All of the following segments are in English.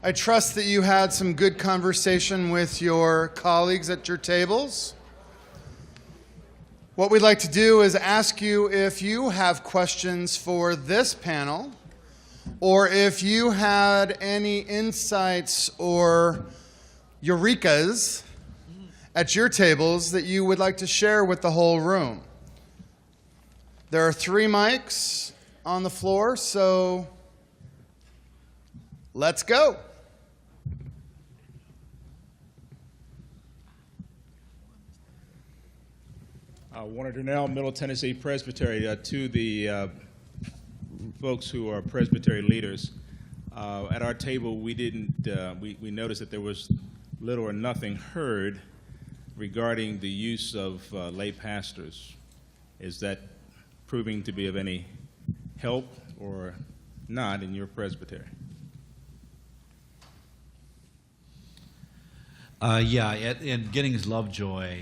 I trust that you had some good conversation with your colleagues at your tables. What we'd like to do is ask you if you have questions for this panel, or if you had any insights or eurekas at your tables that you would like to share with the whole room. There are 3 mics on the floor, so let's go. Warner Durnell, Middle Tennessee Presbytery. To the folks who are Presbytery leaders, at our table we noticed that there was little or nothing heard regarding the use of lay pastors. Is that proving to be of any help or not in your presbytery? In Giddings Lovejoy,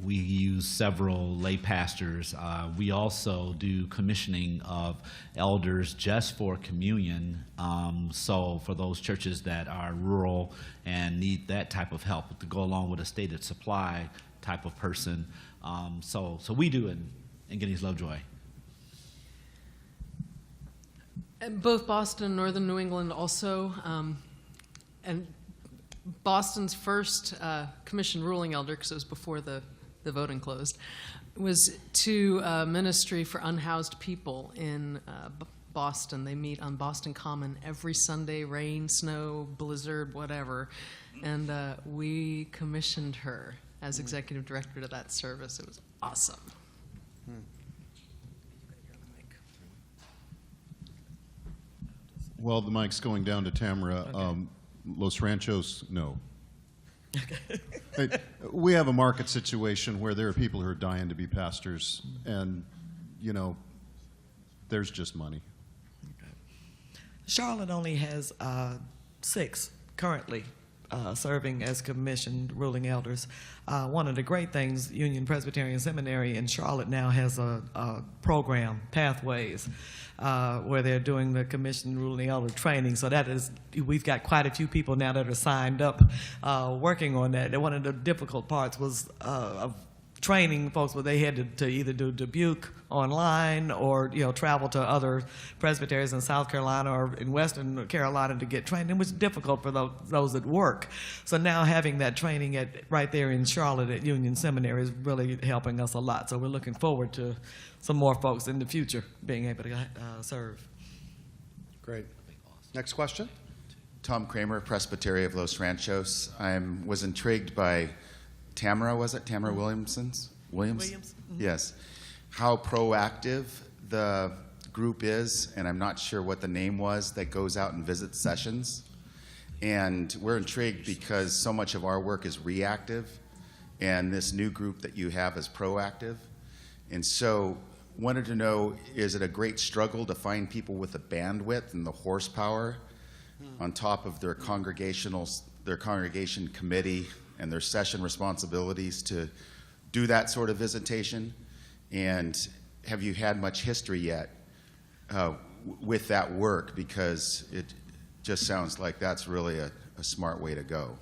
we use several lay pastors. We also do commissioning of elders just for communion. So for those churches that are rural and need that type of help to go along with a stated supply type of person. So we do it in Giddings Lovejoy. Both Boston and Northern New England also, and Boston's first commissioned ruling elder, because it was before the voting closed, was to ministry for unhoused people in Boston. They meet on Boston Common every Sunday, rain, snow, blizzard, whatever. And we commissioned her as executive director to that service. It was awesome. Well, the mic's going down to Tamara. Okay. Los Ranchos, no. Okay. We have a market situation where there are people who are dying to be pastors, and, you know, there's just money. Okay. Charlotte only has 6 currently serving as commissioned ruling elders. One of the great things, Union Presbyterian Seminary in Charlotte now has a program, Pathways, where they're doing the commissioned ruling elder training. So that is, we've got quite a few people now that are signed up working on that. And one of the difficult parts was of training folks where they had to either do Dubuque online or travel to other presbyteries in South Carolina or in Western Carolina to get trained. It was difficult for those that work. So now having that training right there in Charlotte at Union Seminary is really helping us a lot. So we're looking forward to some more folks in the future being able to serve. Great. Next question. Tom Kramer, Presbytery of Los Ranchos. I was intrigued by Tamara, was it? Tamara Williams? Mm-hmm. Yes. How proactive the group is, and I'm not sure what the name was, that goes out and visits sessions. And we're intrigued because so much of our work is reactive, and this new group that you have is proactive. And so wanted to know, is it a great struggle to find people with the bandwidth and the horsepower on top of their congregation committee and their session responsibilities to do that sort of visitation? And have you had much history yet with that work? Because it just sounds like that's really a smart way to go.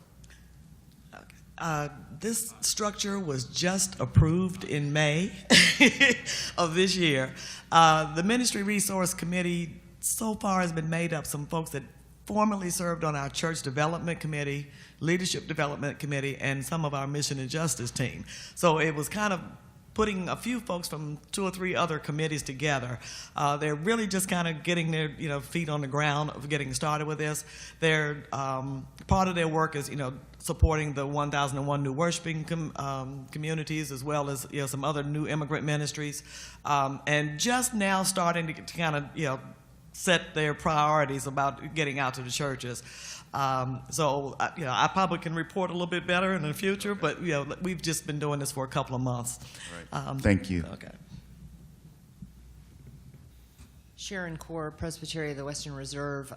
This structure was just approved in May of this year. The Ministry Resource Committee so far has been made up some folks that formerly served on our Church Development Committee, Leadership Development Committee, and some of our Mission and Justice team. So it was kind of putting a few folks from 2 or 3 other committees together. They're really just kind of getting their feet on the ground of getting started with this. They're part of their work is supporting the 1001 new worshiping communities, as well as some other new immigrant ministries, and just now starting to kind of set their priorities about getting out to the churches. So I probably can report a little bit better in the future, but we've just been doing this for a couple of months. Right. Thank you. Okay. Sharon Core, Presbytery of the Western Reserve.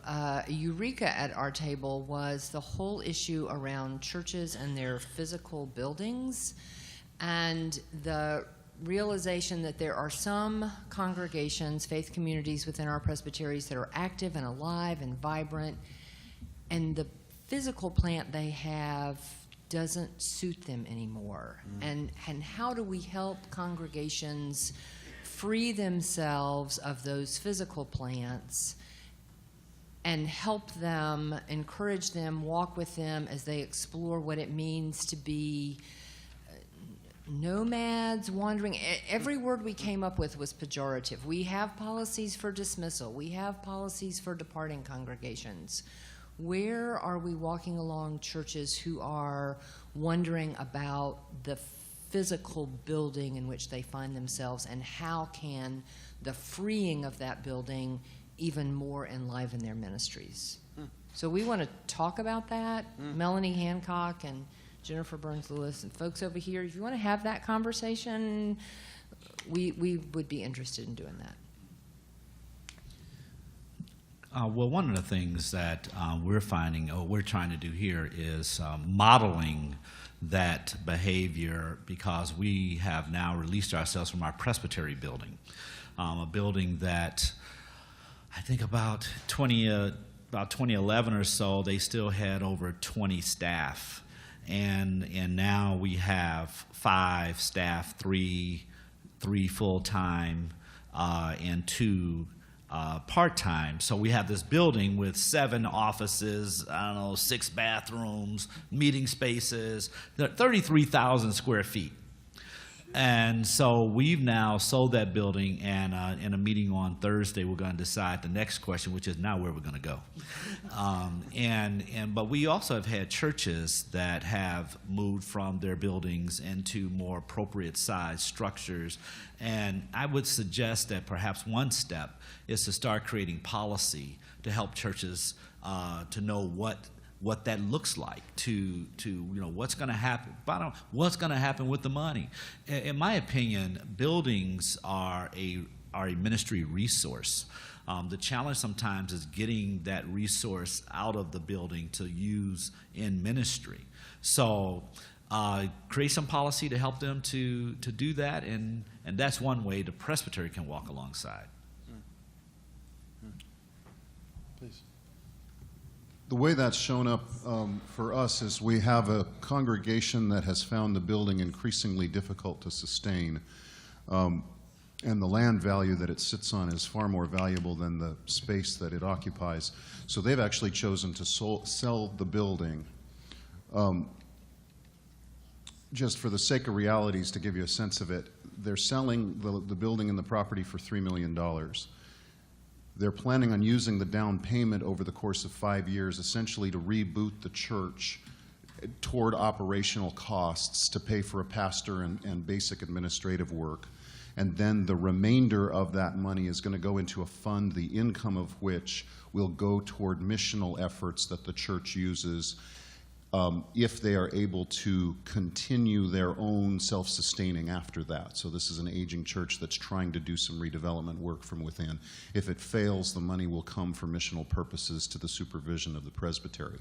Eureka at our table was the whole issue around churches and their physical buildings, and the realization that there are some congregations, faith communities within our presbyteries that are active and alive and vibrant, and the physical plant they have doesn't suit them anymore. And how do we help congregations free themselves of those physical plants and help them, encourage them, walk with them as they explore what it means to be nomads, wandering? Every word we came up with was pejorative. We have policies for dismissal. We have policies for departing congregations. Where are we walking along churches who are wondering about the physical building in which they find themselves, and how can the freeing of that building even more enliven their ministries? So we want to talk about that. Melanie Hancock and Jennifer Burns-Lewis and folks over here, if you want to have that conversation, we would be interested in doing that. Well, one of the things that we're finding, or we're trying to do here, is modeling that behavior, because we have now released ourselves from our presbytery building, a building that I think about 2011 or so, they still had over 20 staff. And now we have 5 staff, 3 full-time, and 2 part-time. So we have this building with 7 offices, 6 bathrooms, meeting spaces, 33,000 square feet. And so we've now sold that building, and in a meeting on Thursday, we're going to decide the next question, which is now where we're going to go. But we also have had churches that have moved from their buildings into more appropriate size structures. And I would suggest that perhaps one step is to start creating policy to help churches to know what that looks like, to what's going to happen. What's going to happen with the money? In my opinion, buildings are a ministry resource. The challenge sometimes is getting that resource out of the building to use in ministry. So create some policy to help them to do that, and that's one way the presbytery can walk alongside. Please. The way that's shown up for us is we have a congregation that has found the building increasingly difficult to sustain, and the land value that it sits on is far more valuable than the space that it occupies. So they've actually chosen to sell the building. Just for the sake of realities, to give you a sense of it, they're selling the building and the property for $3 million. They're planning on using the down payment over the course of 5 years essentially to reboot the church toward operational costs to pay for a pastor and basic administrative work. And then the remainder of that money is going to go into a fund, the income of which will go toward missional efforts that the church uses if they are able to continue their own self-sustaining after that. So this is an aging church that's trying to do some redevelopment work from within. If it fails, the money will come for missional purposes to the supervision of the presbytery.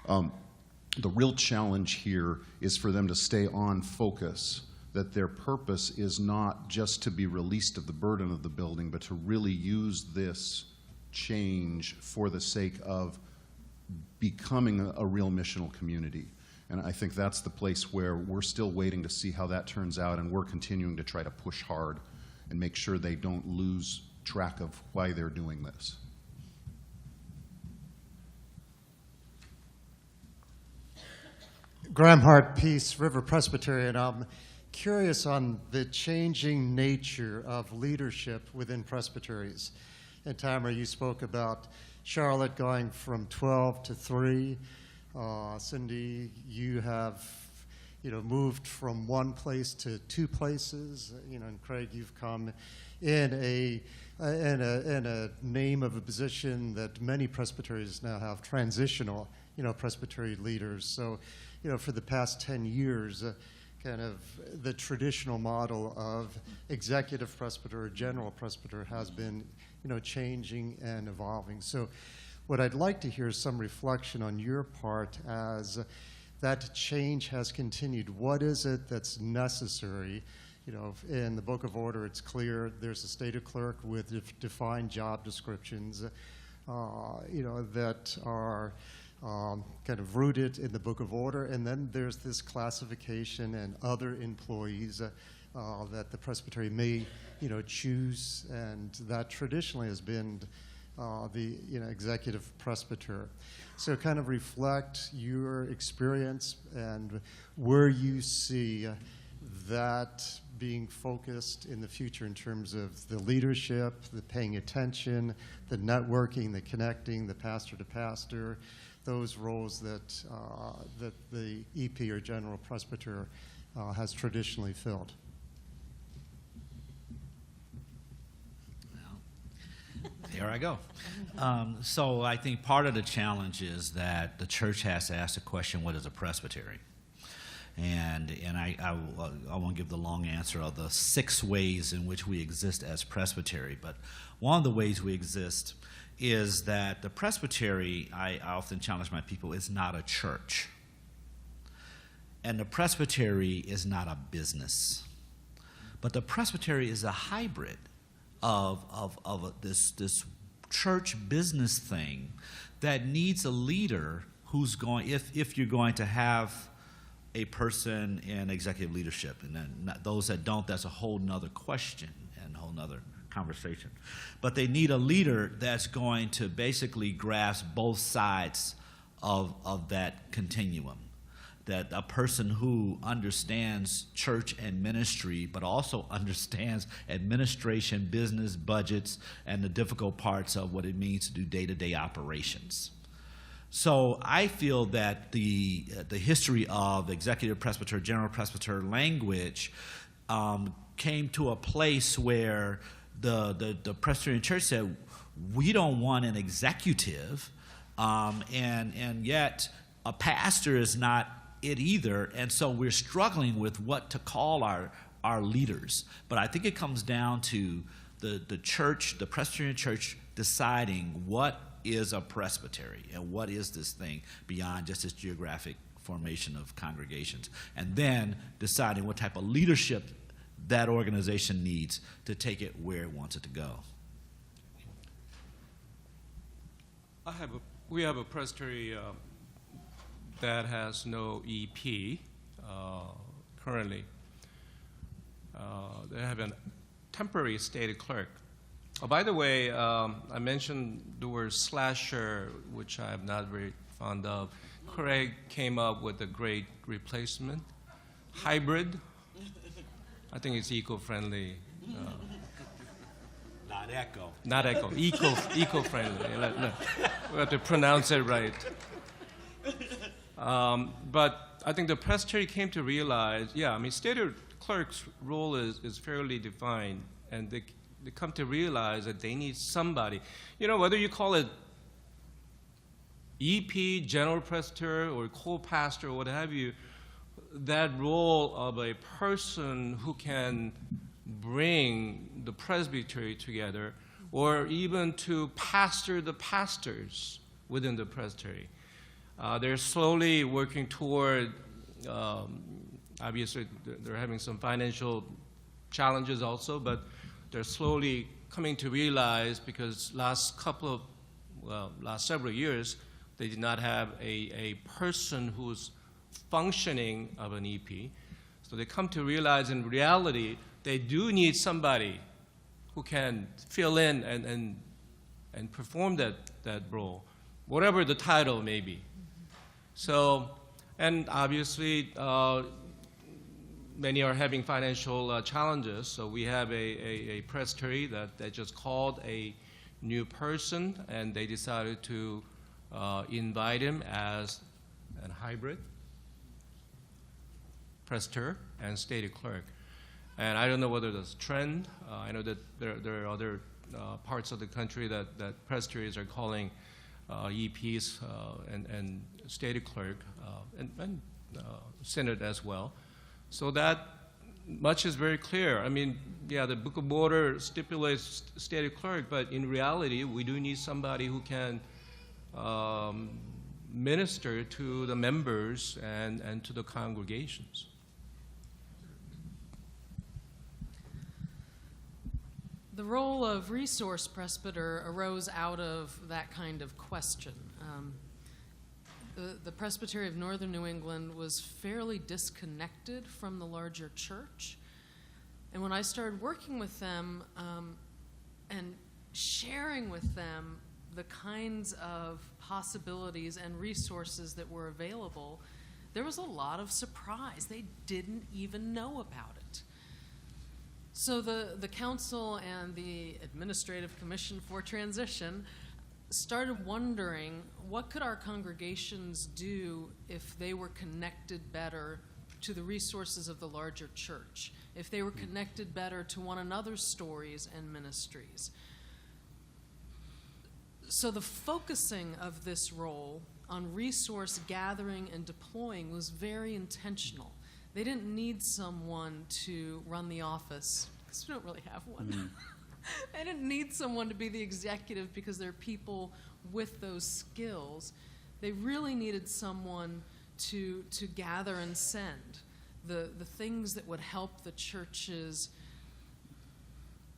The real challenge here is for them to stay on focus, that their purpose is not just to be released of the burden of the building, but to really use this change for the sake of becoming a real missional community. And I think that's the place where we're still waiting to see how that turns out, and we're continuing to try to push hard and make sure they don't lose track of why they're doing this. Graham Hart, Peace River Presbyterian. I'm curious on the changing nature of leadership within presbyteries. And Tamara, you spoke about Charlotte going from 12 to 3. Cindy, you have moved from one place to 2 places. And Craig, you've come in a name of a position that many presbyteries now have, transitional presbytery leaders. So for the past 10 years, kind of the traditional model of executive presbyter or general presbyter has been changing and evolving. So what I'd like to hear is some reflection on your part as that change has continued. What is it that's necessary You know, in the Book of Order, it's clear there's a stated clerk with defined job descriptions, you know, that are kind of rooted in the Book of Order, and then there's this classification and other employees that the presbytery may, you know, choose, and that traditionally has been the, you know, executive presbyter. So kind of reflect your experience and where you see that being focused in the future in terms of the leadership, the paying attention, the networking, the connecting, the pastor to pastor, those roles that, that the EP or general presbyter has traditionally filled. There I go. So I think part of the challenge is that the church has to ask the question, what is a presbytery? And I won't give the long answer of the 6 ways in which we exist as presbytery, but one of the ways we exist is that the presbytery, I often challenge my people, is not a church. And the presbytery is not a business. But the presbytery is a hybrid of this church business thing that needs a leader who's going, if you're going to have a person in executive leadership, and then those that don't, that's a whole nother question and a whole nother conversation. But they need a leader that's going to basically grasp both sides of that continuum. That a person who understands church and ministry, but also understands administration, business, budgets, and the difficult parts of what it means to do day-to-day operations. So I feel that the history of executive presbyter, general presbyter language came to a place where the Presbyterian Church said, we don't want an executive, and yet a pastor is not it either, and so we're struggling with what to call our leaders. But I think it comes down to the church, the Presbyterian Church, deciding what is a presbytery and what is this thing beyond just this geographic formation of congregations, and then deciding what type of leadership that organization needs to take it where it wants it to go. We have a presbytery that has no EP currently. They have a temporary stated clerk. Oh, by the way, I mentioned the word slasher, which I'm not very fond of. Craig came up with a great replacement. Hybrid. I think it's eco-friendly. Not echo. Not eco. Eco-friendly. We have to pronounce it right. But I think the presbytery came to realize, stated clerk's role is fairly defined, and they come to realize that they need somebody. You know, whether you call it EP, general presbyter, or co-pastor, or what have you, that role of a person who can bring the presbytery together, or even to pastor the pastors within the presbytery. They're slowly working toward, obviously they're having some financial challenges also, but they're slowly coming to realize, because last several years, they did not have a person who's functioning of an EP. So they come to realize in reality, they do need somebody who can fill in and perform that role, whatever the title may be. So, and obviously, many are having financial challenges. So we have a presbytery that they just called a new person, and they decided to invite him as a hybrid presbyter and stated clerk. And I don't know whether that's a trend. I know that there are other parts of the country that presbyteries are calling EPs and stated clerk and synod as well. So that much is very clear. I mean, yeah, the Book of Order stipulates stated clerk, but in reality, we do need somebody who can minister to the members and to the congregations. The role of resource presbyter arose out of that kind of question. The Presbytery of Northern New England was fairly disconnected from the larger church. And when I started working with them and sharing with them the kinds of possibilities and resources that were available, there was a lot of surprise. They didn't even know about it. So the council and the Administrative Commission for Transition started wondering, what could our congregations do if they were connected better to the resources of the larger church, if they were connected better to one another's stories and ministries? So the focusing of this role on resource gathering and deploying was very intentional. They didn't need someone to run the office, because we don't really have one. They didn't need someone to be the executive because there are people with those skills. They really needed someone to gather and send the things that would help the churches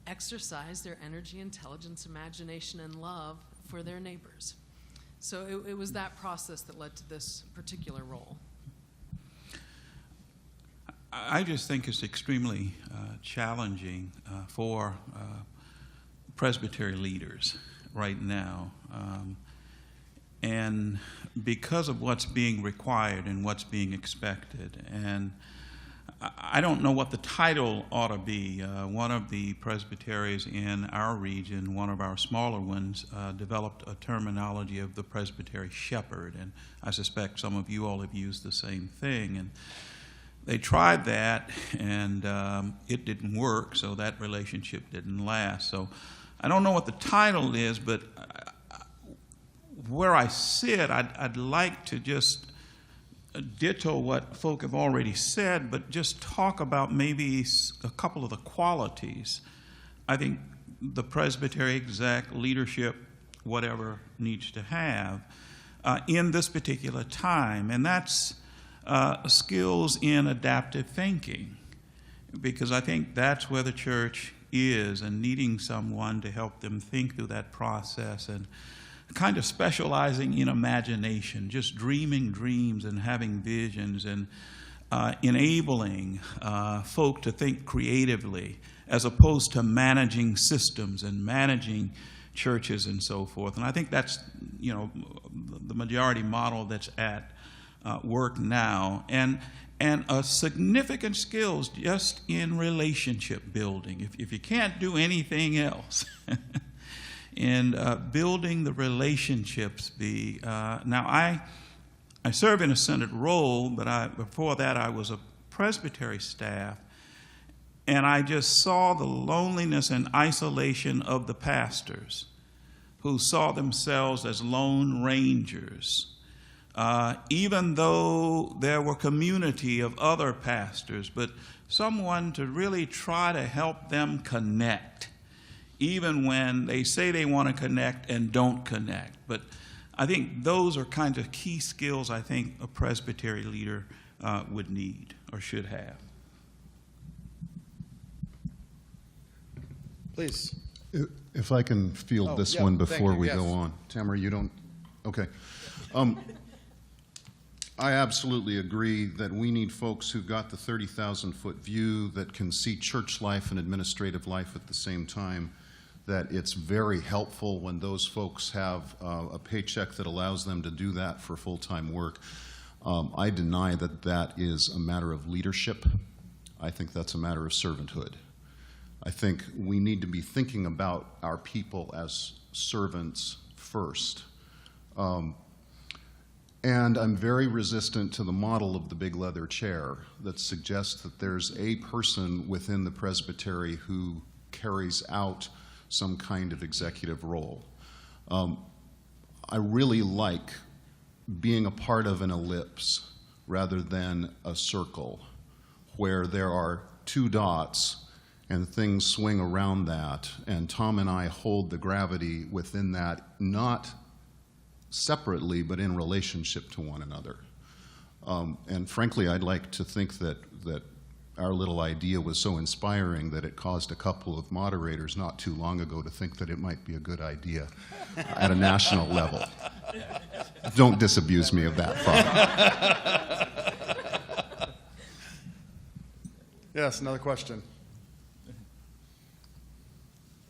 exercise their energy, intelligence, imagination, and love for their neighbors. So it was that process that led to this particular role. I just think it's extremely challenging for presbytery leaders right now. And because of what's being required and what's being expected. And I don't know what the title ought to be. One of the presbyteries in our region, one of our smaller ones, developed a terminology of the presbytery shepherd. And I suspect some of you all have used the same thing. And they tried that, and it didn't work, so that relationship didn't last. So I don't know what the title is, but where I sit, I'd like to just ditto what folk have already said, but just talk about maybe a couple of the qualities I think the presbytery exec, leadership, whatever, needs to have in this particular time. And that's skills in adaptive thinking, because I think that's where the church is, and needing someone to help them think through that process, and kind of specializing in imagination, just dreaming dreams and having visions, and enabling folk to think creatively as opposed to managing systems and managing churches and so forth. And I think that's, the majority model that's at work now, and a significant skills just in relationship building. If you can't do anything else, in building the relationships. Now I serve in a Synod role, but before that I was a presbytery staff, and I just saw the loneliness and isolation of the pastors who saw themselves as lone rangers. Even though there were community of other pastors, but someone to really try to help them connect, even when they say they want to connect and don't connect. But I think those are kinds of key skills I think a presbytery leader would need or should have. Please. If I can field this one before we go on. Tamara, you don't? Okay. I absolutely agree that we need folks who've got the 30,000-foot view, that can see church life and administrative life at the same time, that it's very helpful when those folks have a paycheck that allows them to do that for full-time work. I deny that that is a matter of leadership. I think that's a matter of servanthood. I think we need to be thinking about our people as servants first. And I'm very resistant to the model of the big leather chair that suggests that there's a person within the presbytery who carries out some kind of executive role. I really like being a part of an ellipse rather than a circle where there are two dots and things swing around that, and Tom and I hold the gravity within that, not separately, but in relationship to one another. And frankly, I'd like to think that our little idea was so inspiring that it caused a couple of moderators not too long ago to think that it might be a good idea at a national level. Don't disabuse me of that thought. Yes, another question.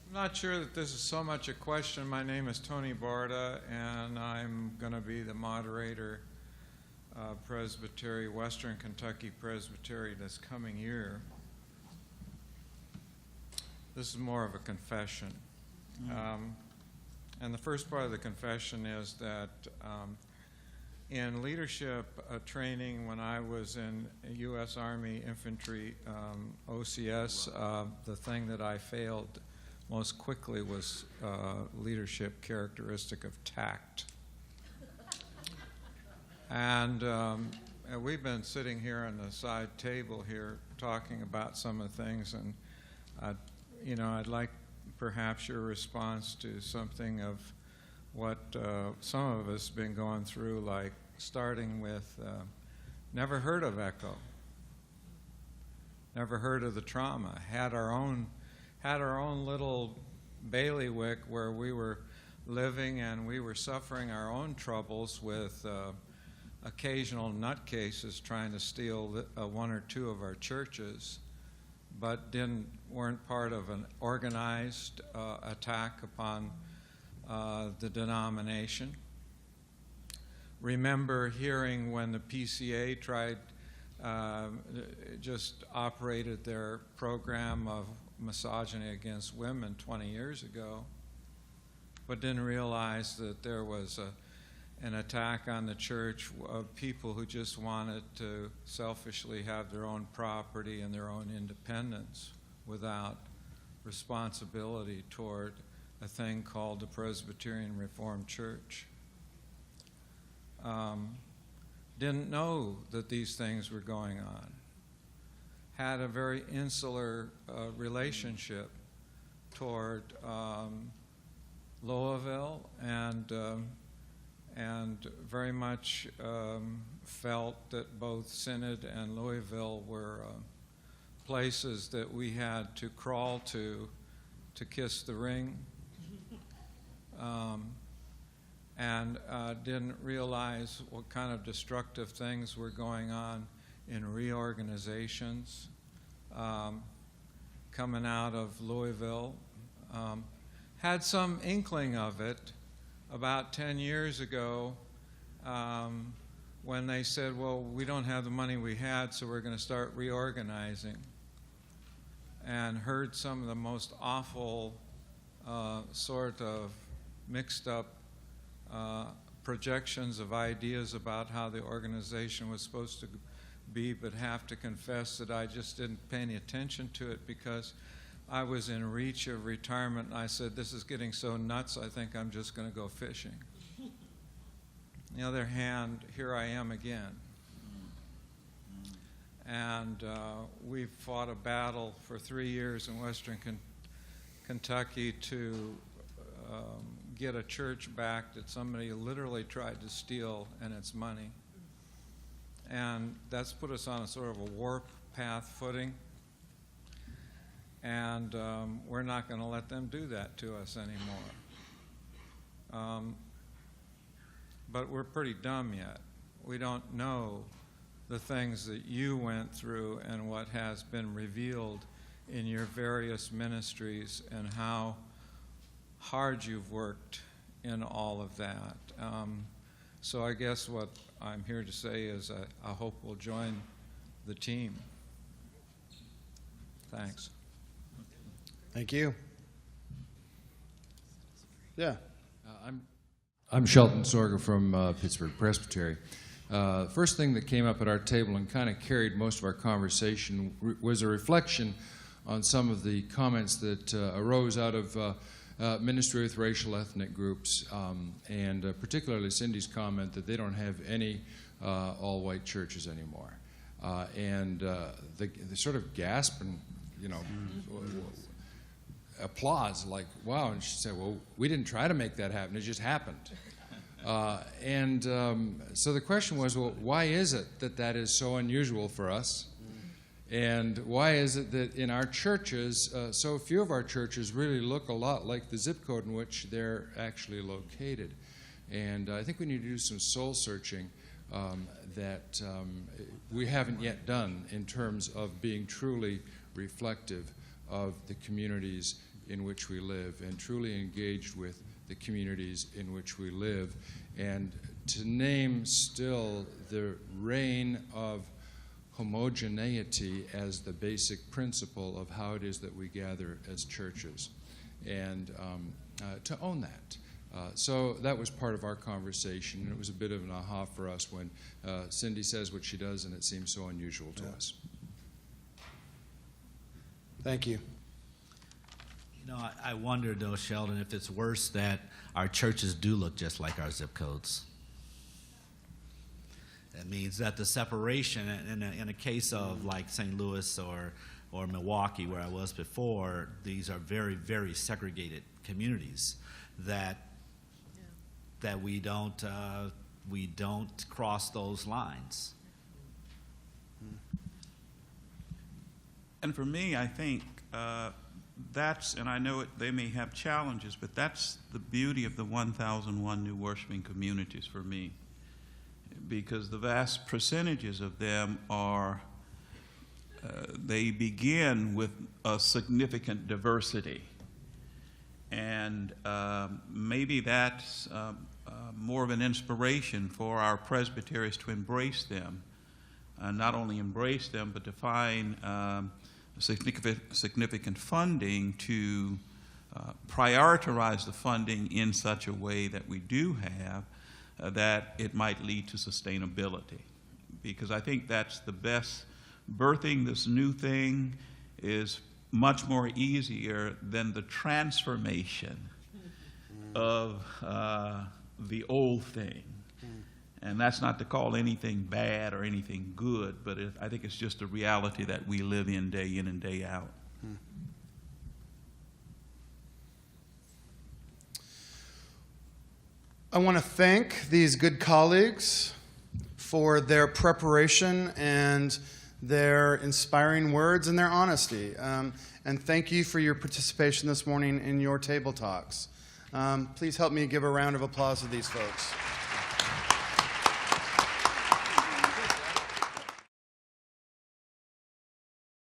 I'm not sure that this is so much a question. My name is Tony Barta, and I'm going to be the moderator Presbytery, Western Kentucky Presbytery this coming year. This is more of a confession. And the first part of the confession is that in leadership training when I was in U.S. Army Infantry OCS, the thing that I failed most quickly was leadership characteristic of tact. And we've been sitting here on the side table here talking about some of the things, and I'd like perhaps your response to something of what some of us have been going through, like starting with never heard of ECHO, never heard of the trauma, had our own little bailiwick where we were living, and we were suffering our own troubles with occasional nutcases trying to steal one or two of our churches, but weren't part of an organized attack upon the denomination. Remember hearing when the PCA just operated their program of misogyny against women 20 years ago, but didn't realize that there was an attack on the church of people who just wanted to selfishly have their own property and their own independence without responsibility toward a thing called the Presbyterian Reformed Church. Didn't know that these things were going on. Had a very insular relationship toward Louisville, and very much felt that both Synod and Louisville were places that we had to crawl to kiss the ring, and didn't realize what kind of destructive things were going on in reorganizations coming out of Louisville. Had some inkling of it about 10 years ago when they said, well, we don't have the money we had, so we're going to start reorganizing. And heard some of the most awful sort of mixed up projections of ideas about how the organization was supposed to be, but have to confess that I just didn't pay any attention to it because I was in reach of retirement, and I said, this is getting so nuts, I think I'm just going to go fishing. On the other hand, here I am again. And we've fought a battle for 3 years in Western Kentucky to get a church back that somebody literally tried to steal and its money. And that's put us on a sort of a warp path footing. And we're not going to let them do that to us anymore. But we're pretty dumb yet. We don't know the things that you went through and what has been revealed in your various ministries and how hard you've worked in all of that. So I guess what I'm here to say is I hope we'll join the team. Thanks. Thank you. Yeah. I'm Shelton Sorger from Pittsburgh Presbytery. First thing that came up at our table and kind of carried most of our conversation was a reflection on some of the comments that arose out of ministry with racial ethnic groups, and particularly Cindy's comment that they don't have any all-white churches anymore. And the sort of gasp and, applause, like, wow. And she said, well, we didn't try to make that happen. It just happened. So the question was, well, why is it that that is so unusual for us? And why is it that in our churches, so few of our churches really look a lot like the zip code in which they're actually located? And I think we need to do some soul searching that we haven't yet done in terms of being truly reflective of the communities in which we live and truly engaged with the communities in which we live. And to name still the reign of homogeneity as the basic principle of how it is that we gather as churches, and to own that. So that was part of our conversation, and it was a bit of an aha for us when Cindy says what she does, and it seems so unusual to us. Thank you. You know, I wonder, though, Sheldon, if it's worse that our churches do look just like our zip codes. That means that the separation, in a case of like St. Louis or Milwaukee, where I was before, these are very, very segregated communities that we don't cross those lines. And for me, I think that's, and I know they may have challenges, but that's the beauty of the 1001 New Worshiping Communities for me, because the vast percentages of them are, they begin with a significant diversity. And maybe that's more of an inspiration for our presbyteries to embrace them, not only embrace them, but to find significant funding to prioritize the funding in such a way that we do have that it might lead to sustainability. Because I think that's the best. Birthing this new thing is much more easier than the transformation of the old thing. And that's not to call anything bad or anything good, but I think it's just a reality that we live in and day out. I want to thank these good colleagues for their preparation and their inspiring words and their honesty. And thank you for your participation this morning in your table talks. Please help me give a round of applause to these folks.